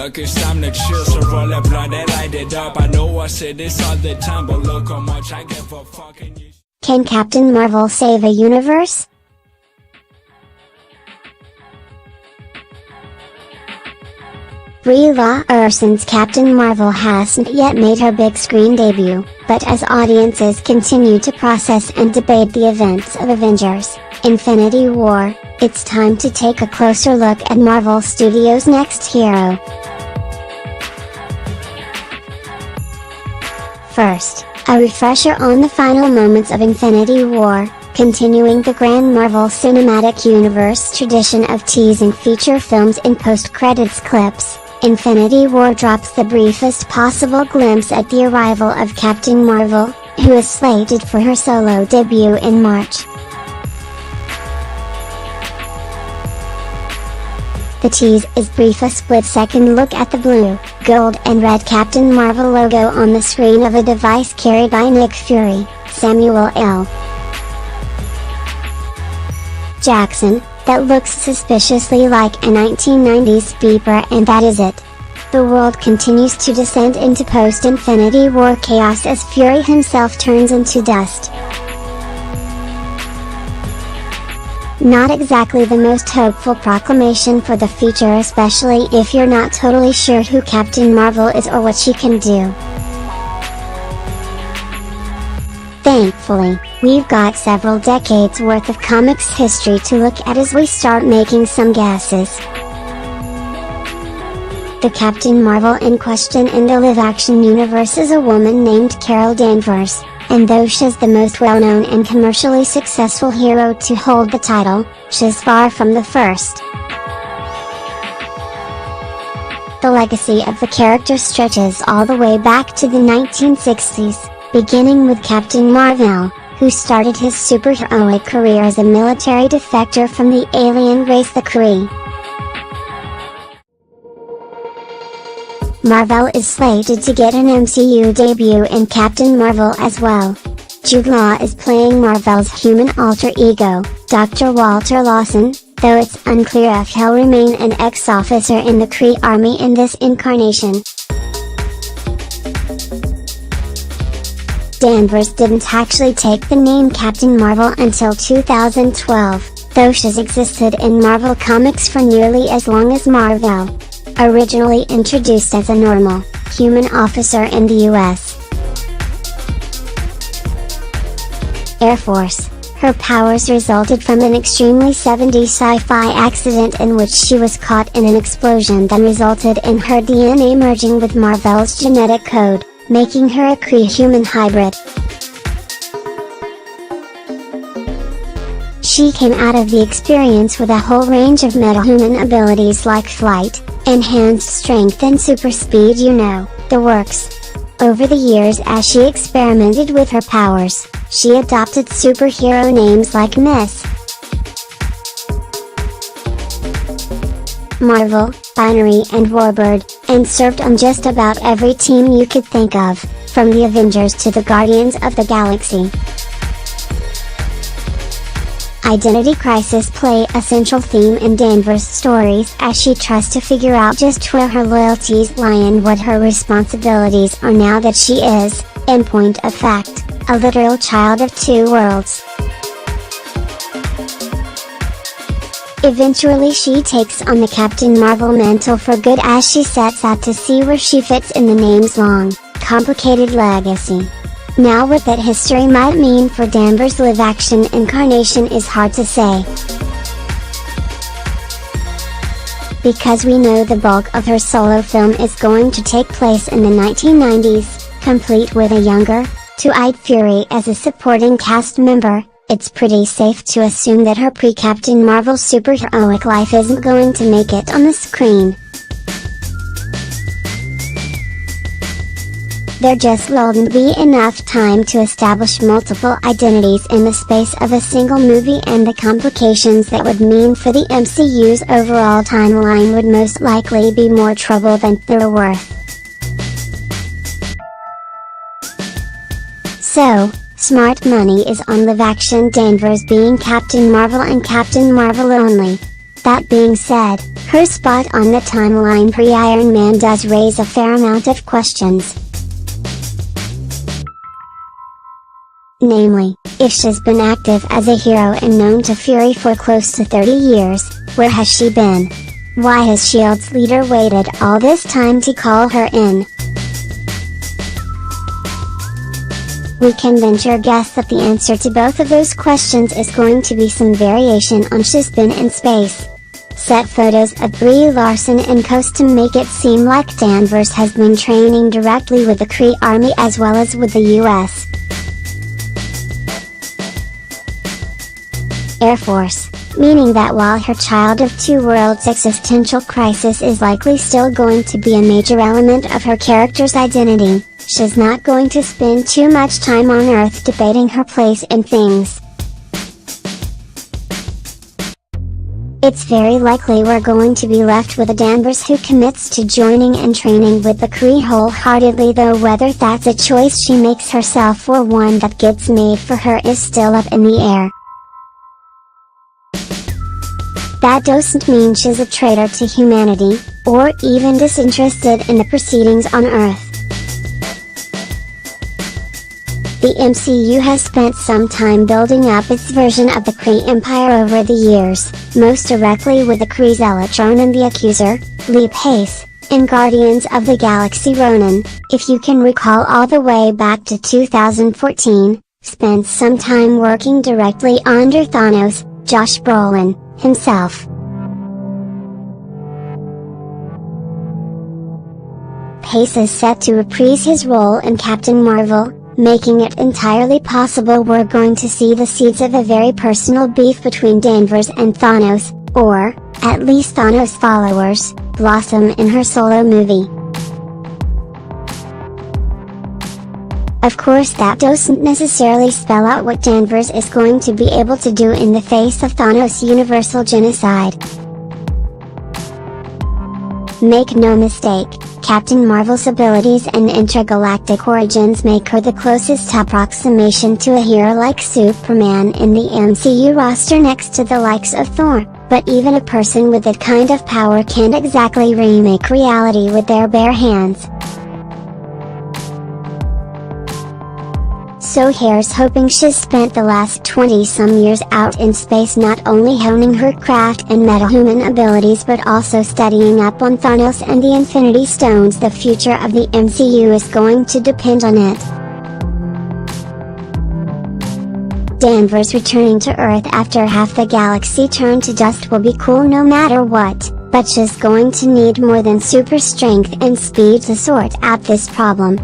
fuck, it's time to chill. So roll that blunt and light it up. I know I say this all the time, but look how much I give a fuck. Can Captain Marvel save a universe? Brie Larson's Captain Marvel hasn't yet made her big screen debut, but as audiences continue to process and debate the events of Avengers: Infinity War, it's time to take a closer look at Marvel Studios' next hero. First, a refresher on the final moments of Infinity War. Continuing the grand Marvel Cinematic Universe tradition of teasing feature films in post-credits clips, Infinity War drops the briefest possible glimpse at the arrival of Captain Marvel, who is slated for her solo debut in March. The tease is brief, a split-second look at the blue, gold and red Captain Marvel logo on the screen of a device carried by Nick Fury, Samuel L. Jackson, that looks suspiciously like a 1990s beeper, and that is it. The world continues to descend into post-Infinity War chaos as Fury himself turns into dust. Not exactly the most hopeful proclamation for the future, especially if you're not totally sure who Captain Marvel is or what she can do. Thankfully, we've got several decades worth of comics history to look at as we start making some guesses. The Captain Marvel in question in the live-action universe is a woman named Carol Danvers, and though she's the most well-known and commercially successful hero to hold the title, she's far from the first. The legacy of the character stretches all the way back to the 1960s. Beginning with Captain Marvel, who started his superheroic career as a military defector from the alien race the Kree. Marvel is slated to get an MCU debut in Captain Marvel as well. Jude Law is playing Marvel's human alter ego, Dr. Walter Lawson, though it's unclear if he'll remain an ex-officer in the Kree army in this incarnation. Danvers didn't actually take the name Captain Marvel until 2012, though she's existed in Marvel Comics for nearly as long as Marvel. Originally introduced as a normal, human officer in the U.S. Air Force, her powers resulted from an extremely 70s sci-fi accident in which she was caught in an explosion that resulted in her DNA merging with Marvel's genetic code, making her a Kree-human hybrid. She came out of the experience with a whole range of metahuman abilities like flight, enhanced strength and super speed, the works. Over the years, as she experimented with her powers, she adopted superhero names like Miss Marvel, Binary and Warbird, and served on just about every team you could think of, from the Avengers to the Guardians of the Galaxy. Identity crisis play a central theme in Danvers' stories as she tries to figure out just where her loyalties lie and what her responsibilities are now that she is, in point of fact, a literal child of two worlds. Eventually she takes on the Captain Marvel mantle for good as she sets out to see where she fits in the name's long, complicated legacy. Now what that history might mean for Danvers' live-action incarnation is hard to say. Because we know the bulk of her solo film is going to take place in the 1990s, complete with a younger, two-eyed Fury as a supporting cast member, it's pretty safe to assume that her pre-Captain Marvel superheroic life isn't going to make it on the screen. There just wouldn't be enough time to establish multiple identities in the space of a single movie, and the complications that would mean for the MCU's overall timeline would most likely be more trouble than they're worth. So, smart money is on live-action Danvers being Captain Marvel and Captain Marvel only. That being said, her spot on the timeline pre-Iron Man does raise a fair amount of questions. Namely, if she's been active as a hero and known to Fury for close to 30 years, where has she been? Why has S.H.I.E.L.D's leader waited all this time to call her in? We can venture a guess that the answer to both of those questions is going to be some variation on "she's been in space." Set photos of Brie Larson in costume make it seem like Danvers has been training directly with the Kree Army as well as with the US Air Force, meaning that while her Child of Two Worlds existential crisis is likely still going to be a major element of her character's identity, she's not going to spend too much time on Earth debating her place in things. It's very likely we're going to be left with a Danvers who commits to joining and training with the Kree wholeheartedly, though whether that's a choice she makes herself or one that gets made for her is still up in the air. That doesn't mean she's a traitor to humanity, or even disinterested in the proceedings on Earth. The MCU has spent some time building up its version of the Kree Empire over the years, most directly with the Kree zealot Ronan the Accuser, Lee Pace, and Guardians of the Galaxy Ronan, if you can recall all the way back to 2014, spent some time working directly under Thanos, Josh Brolin, himself. Pace is set to reprise his role in Captain Marvel, making it entirely possible we're going to see the seeds of a very personal beef between Danvers and Thanos, or, at least Thanos followers, blossom in her solo movie. Of course that doesn't necessarily spell out what Danvers is going to be able to do in the face of Thanos' universal genocide. Make no mistake, Captain Marvel's abilities and intergalactic origins make her the closest approximation to a hero like Superman in the MCU roster next to the likes of Thor, but even a person with that kind of power can't exactly remake reality with their bare hands. So here's hoping she's spent the last 20-some years out in space not only honing her craft and metahuman abilities but also studying up on Thanos and the Infinity Stones. The future of the MCU is going to depend on it. Danvers returning to Earth after half the galaxy turned to dust will be cool no matter what, but she's going to need more than super strength and speed to sort out this problem.